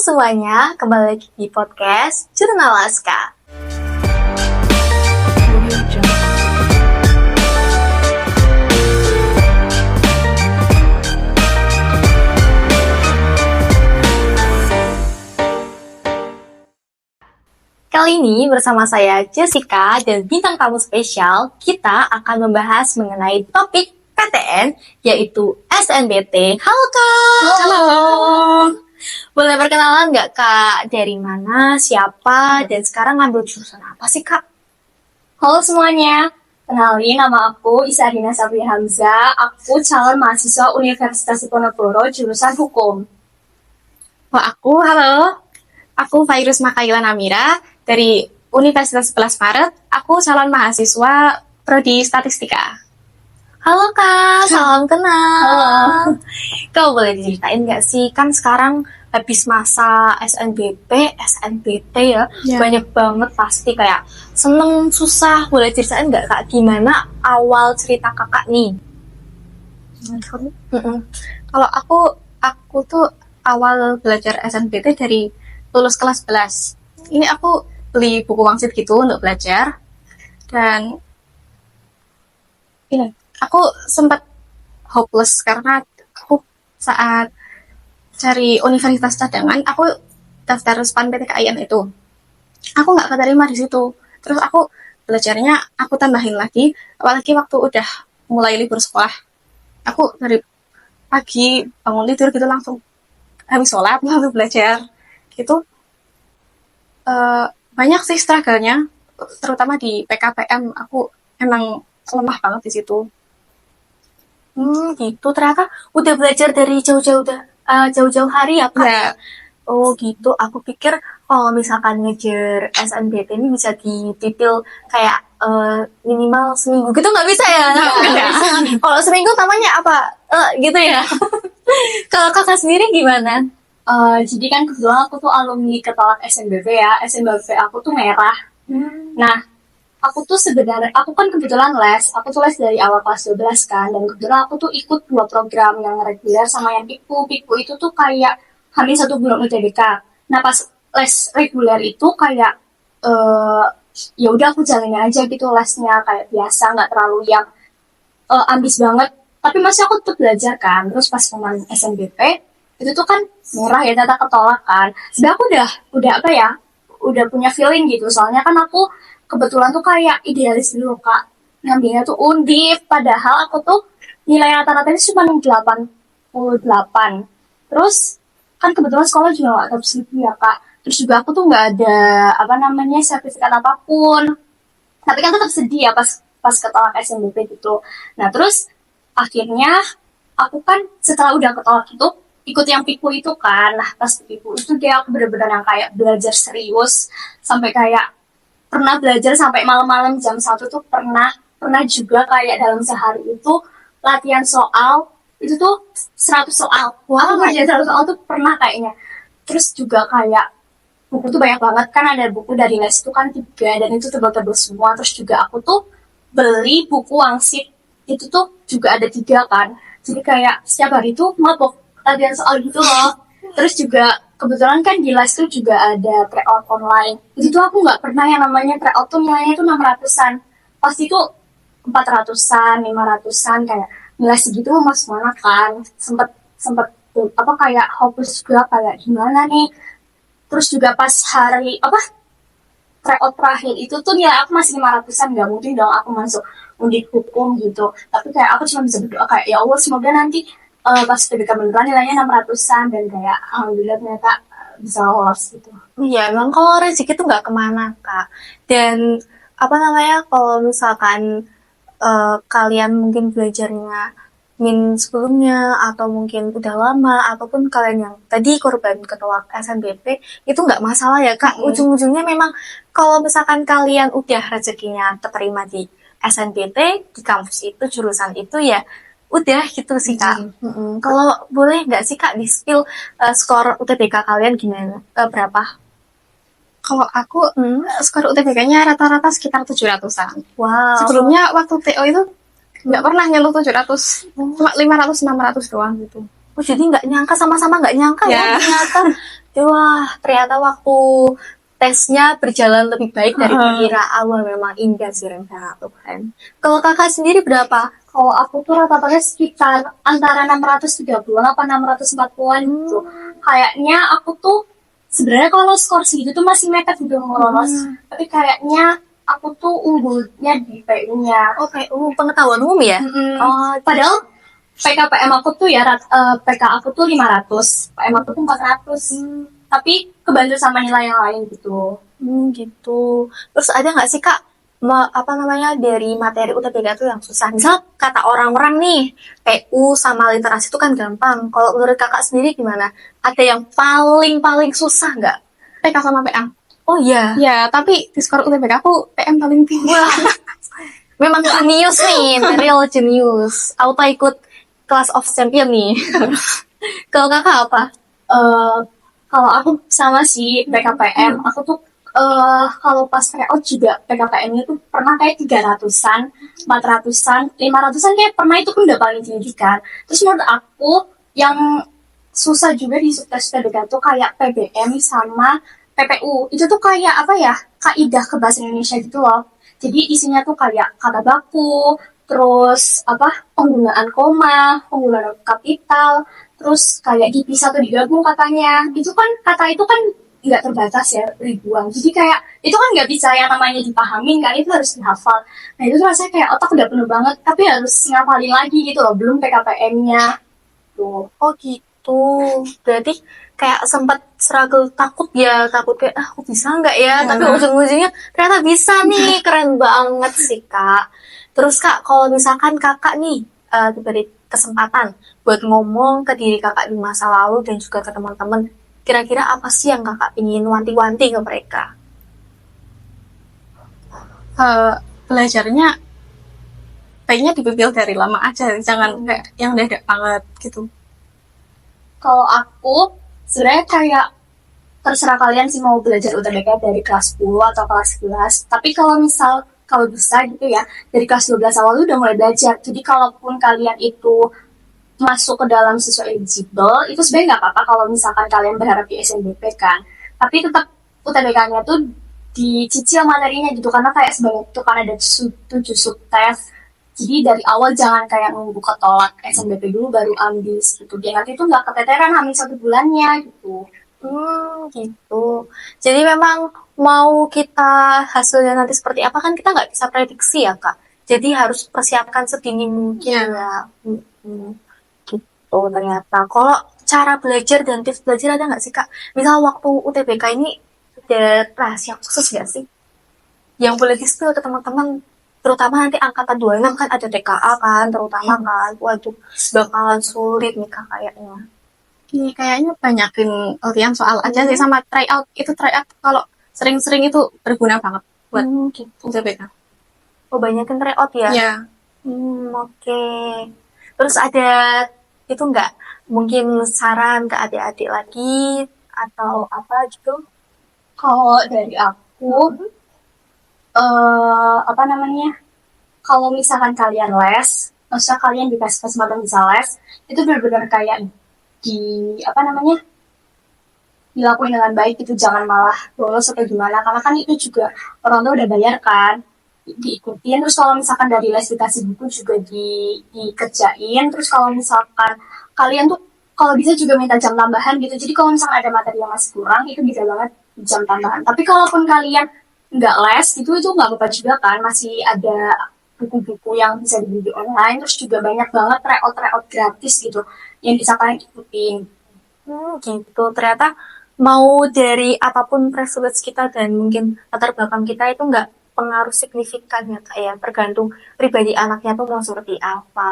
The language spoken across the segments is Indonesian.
semuanya, kembali lagi di podcast Jurnal Laska. Kali ini bersama saya Jessica dan bintang tamu spesial, kita akan membahas mengenai topik PTN, yaitu SNBT. Halo Kak! Halo. Boleh perkenalan nggak Kak? Dari mana, siapa, dan sekarang ngambil jurusan apa sih Kak? Halo semuanya, kenalin nama aku Isarina Sabri Hamzah. Aku calon mahasiswa Universitas Diponegoro jurusan Hukum. Halo. Aku Fairuz Makaila Namira dari Universitas 11 Maret. Aku calon mahasiswa Prodi Statistika. Halo Kak, salam kenal. Halo. Kau boleh diceritain nggak sih, kan sekarang habis masa SNBP, SNBT ya, banyak banget pasti kayak seneng, susah. Boleh ceritain nggak Kak, gimana awal cerita kakak nih? Kalau aku tuh awal belajar SNBT dari lulus kelas 11. Ini aku beli buku wangsit gitu untuk belajar. Dan ini aku sempat hopeless karena aku saat cari universitas cadangan, aku daftar SPAN PTKIN itu. Aku nggak keterima di situ. Terus aku belajarnya aku tambahin lagi, apalagi waktu udah mulai libur sekolah. Aku dari pagi bangun tidur gitu langsung habis sholat langsung belajar gitu. Banyak sih struggle-nya, terutama di PKPM. Aku emang lemah banget di situ. Gitu. Ternyata udah belajar dari jauh-jauh hari ya Kak? Ya, Oh gitu. Aku pikir kalau misalkan ngejar SNBT ini bisa dititil kayak minimal seminggu gitu, nggak bisa ya? Nggak. Kalau seminggu namanya apa? Gitu ya. Kalau kakak sendiri gimana? Jadi kan kebetulan aku tuh alumni ketolak SNBP ya. SNBP aku tuh merah. Nah, aku kan kebetulan les. Aku tuh les dari awal kelas 12 kan. Dan kebetulan aku tuh ikut 2 program yang reguler sama yang PIKU. PIKU itu tuh kayak hampir 1 bulan UTBK. Nah, pas les reguler itu kayak ya udah aku jalanin aja gitu lesnya kayak biasa, nggak terlalu yang ambis banget. Tapi masih aku tetap belajar kan. Terus pas kemarin SNBP itu tuh kan merah ya, data ketolak kan. Sebenarnya aku udah apa ya, udah punya feeling gitu. Soalnya kan aku kebetulan tuh kayak idealis dulu Kak. Ngambilnya tuh Undip, padahal aku tuh nilai rata-ratanya cuma 88. Terus kan kebetulan sekolah juga nggak top 1000 ya Kak. Terus juga aku tuh nggak ada sertifikat apapun. Tapi kan tetap sedih ya pas ketolak SNBP gitu. Nah terus akhirnya aku kan setelah udah ketolak itu ikut yang PIKU itu kan. Nah pas PIKU itu dia aku bener-bener yang kayak belajar serius sampai kayak pernah belajar sampai malam-malam jam 1 tuh pernah juga kayak dalam sehari itu latihan soal itu tuh 100 soal. Aku ngerjain 100 soal tuh pernah kayaknya. Terus juga kayak buku tuh banyak banget kan, ada buku dari les itu kan 3 dan itu tebal-tebal semua. Terus juga aku tuh beli buku wangsit itu tuh juga ada 3 kan. Jadi kayak setiap hari tuh mabok latihan soal gitu loh. Terus juga kebetulan kan di les tuh juga ada tryout online. Itu tuh aku nggak pernah yang namanya tryout tuh nilainya tuh 600-an. Pasti tuh 400-an, 500-an kayak nilai segitu mas mana kan. Sempet apa kayak hopeless juga kayak gimana nih. Terus juga pas hari tryout terakhir itu tuh nilai aku masih 500-an, nggak mungkin dong aku masuk Undip Hukum gitu. Tapi kayak aku cuma bisa berdoa kayak ya Allah semoga nanti pas UTBK beneran nilainya 600-an dan kayak alhamdulillah ternyata bisa lolos gitu. Iya, emang kalau rezeki tuh nggak kemana Kak. Dan apa namanya, kalau misalkan kalian mungkin belajarnya sebelumnya atau mungkin udah lama, ataupun kalian yang tadi korban ketolak SNBP, itu nggak masalah ya Kak. Ujung-ujungnya memang kalau misalkan kalian udah rezekinya keterima di SNBT, di kampus itu, jurusan itu, ya udah gitu sih Kak. Kalau boleh nggak sih Kak di-spill skor UTBK kalian gimana? Berapa? kalau aku skor UTBK-nya rata-rata sekitar 700-an. Wow. Sebelumnya waktu TO itu nggak pernah nyentuh 700, cuma 500-600 doang gitu. Oh, jadi nggak nyangka, sama-sama nggak nyangka ya ternyata Wah, ternyata waktu tesnya berjalan lebih baik dari perkiraan. Wah, memang indah sih rencana Tuhan. Kalau kakak sendiri berapa? Kalau aku tuh rata-ratanya sekitar antara 630 apa 640-an gitu. Kayaknya aku tuh sebenarnya kalau skor segitu tuh masih mepet udah mau lolos. Tapi kayaknya aku tuh unggulnya di PU-nya. Oh, kayak pengetahuan umum ya? Oh, Padahal PKPM aku tuh ya, PK aku tuh 500, PM aku tuh 400. Tapi kebantu sama nilai yang lain gitu. gitu. Terus ada nggak sih Kak, apa namanya, dari materi UTBK itu yang susah? Misal kata orang-orang nih, PU sama literasi itu kan gampang. Kalau menurut Kakak sendiri gimana? Ada yang paling susah nggak? PK sama PA. Oh iya, Ya, tapi di skor UTBK aku PM paling tinggi. memang jenius nih, real genius. Auto ikut Class of Champion nih. Kalau Kakak apa? eh Kalau aku sama sih PKPM, aku tuh kalau pas tryout juga PKPM-nya tuh pernah kayak 300-an, 400-an, 500-an kayak pernah itu pun udah paling tinggi kan. Terus menurut aku yang susah juga di tes PBK tuh kayak PBM sama PPU. Itu tuh kayak apa ya? Kaidah ke bahasa Indonesia gitu loh. Jadi isinya tuh kayak kata baku, terus apa? Penggunaan koma, penggunaan kapital, terus kayak dipisah atau digabung katanya. Itu kan kata itu kan nggak terbatas ya, ribuan. Jadi kayak itu kan nggak bisa yang namanya dipahamin kan, itu harus dihafal. Nah itu tuh rasanya kayak otak udah penuh banget, tapi harus ngapalin lagi gitu loh, belum PKPM-nya. Tuh. Oh gitu. Berarti kayak sempat struggle, takut ya, takut kayak aku bisa nggak ya? Tapi ujung-ujungnya ternyata bisa nih, keren banget sih Kak. Terus Kak, kalau misalkan Kakak nih diberi kesempatan buat ngomong ke diri Kakak di masa lalu dan juga ke teman-teman, kira-kira apa sih yang Kakak ingin wanti-wanti ke mereka? Belajarnya baiknya dipipil dari lama aja, jangan kayak yang dadak banget gitu. Kalau aku sebenarnya kayak terserah kalian sih mau belajar UTBK dari kelas 10 atau kelas 11. Tapi kalau bisa gitu ya, dari kelas 12 awal udah mulai belajar. Jadi kalaupun kalian itu masuk ke dalam siswa eligible, itu sebenarnya nggak apa-apa kalau misalkan kalian berharap di SNBP kan. Tapi tetap UTBK-nya tuh dicicil materinya gitu, karena kayak sebanyak itu kan ada 7 subtes. Jadi dari awal jangan kayak nunggu ketolak SNBP dulu baru ambil gitu. Biar nanti tuh nggak keteteran hamil 1 bulannya gitu. Gitu. Jadi memang mau kita hasilnya nanti seperti apa kan kita nggak bisa prediksi ya Kak. Jadi harus persiapkan sedini mungkin ya. Gitu ternyata. Kalau cara belajar dan tips belajar ada nggak sih Kak? Misal waktu UTBK ini ada rahasia khusus nggak sih? Yang boleh di-spill ke teman-teman, terutama nanti angkatan 26 kan ada TKA kan, terutama kan. Waduh, bakalan sulit nih Kak kayaknya. Ini kayaknya banyakin latihan soal aja sih, sama tryout. Itu tryout kalau sering-sering itu berguna banget buat Gitu. UTBK. Oh, banyakin tryout ya? Ya, Oke. Terus ada itu nggak? Mungkin saran ke adik-adik lagi atau apa gitu? Kalau dari aku, apa namanya? Kalau misalkan kalian les, maksudnya kalian dikasih kesempatan bisa les, itu benar-benar kayak di apa namanya? Dilakuin dengan baik gitu, jangan malah bolos atau gimana, karena kan itu juga orang tua udah bayar kan, diikutin. Terus kalau misalkan dari les dikasih buku juga dikerjain. Terus kalau misalkan kalian tuh kalau bisa juga minta jam tambahan gitu, jadi kalau misalkan ada materi yang masih kurang itu bisa banget jam tambahan. Tapi kalaupun kalian nggak les itu nggak apa-apa juga kan, masih ada buku-buku yang bisa dibeli online. Terus juga banyak banget tryout gratis gitu yang bisa kalian ikutin. Gitu. Ternyata mau dari apapun privilege kita dan mungkin latar belakang kita itu nggak pengaruh signifikan ya Kak ya. Tergantung pribadi anaknya tuh mau seperti apa.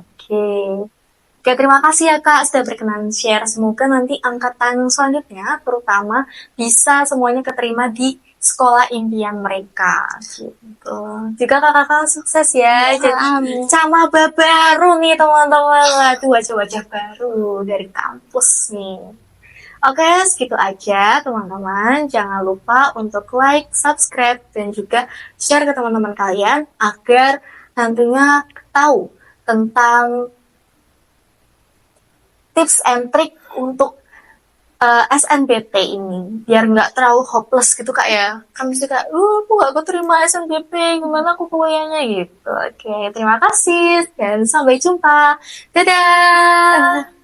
Oke. Oke, terima kasih ya Kak sudah berkenan share. Semoga nanti angkatan selanjutnya terutama bisa semuanya keterima di sekolah impian mereka. Gitu. Juga kakak-kakak sukses ya. Jadi camaba baru nih teman-teman. Waduh, wajah-wajah baru dari kampus nih. Oke, segitu aja teman-teman. Jangan lupa untuk like, subscribe, dan juga share ke teman-teman kalian agar nantinya tahu tentang tips and trick untuk SNBT ini biar nggak terlalu hopeless gitu kak ya, kan mesti kayak aku nggak keterima SNBT gimana aku kuliahnya gitu. Oke, terima kasih dan sampai jumpa, dadah.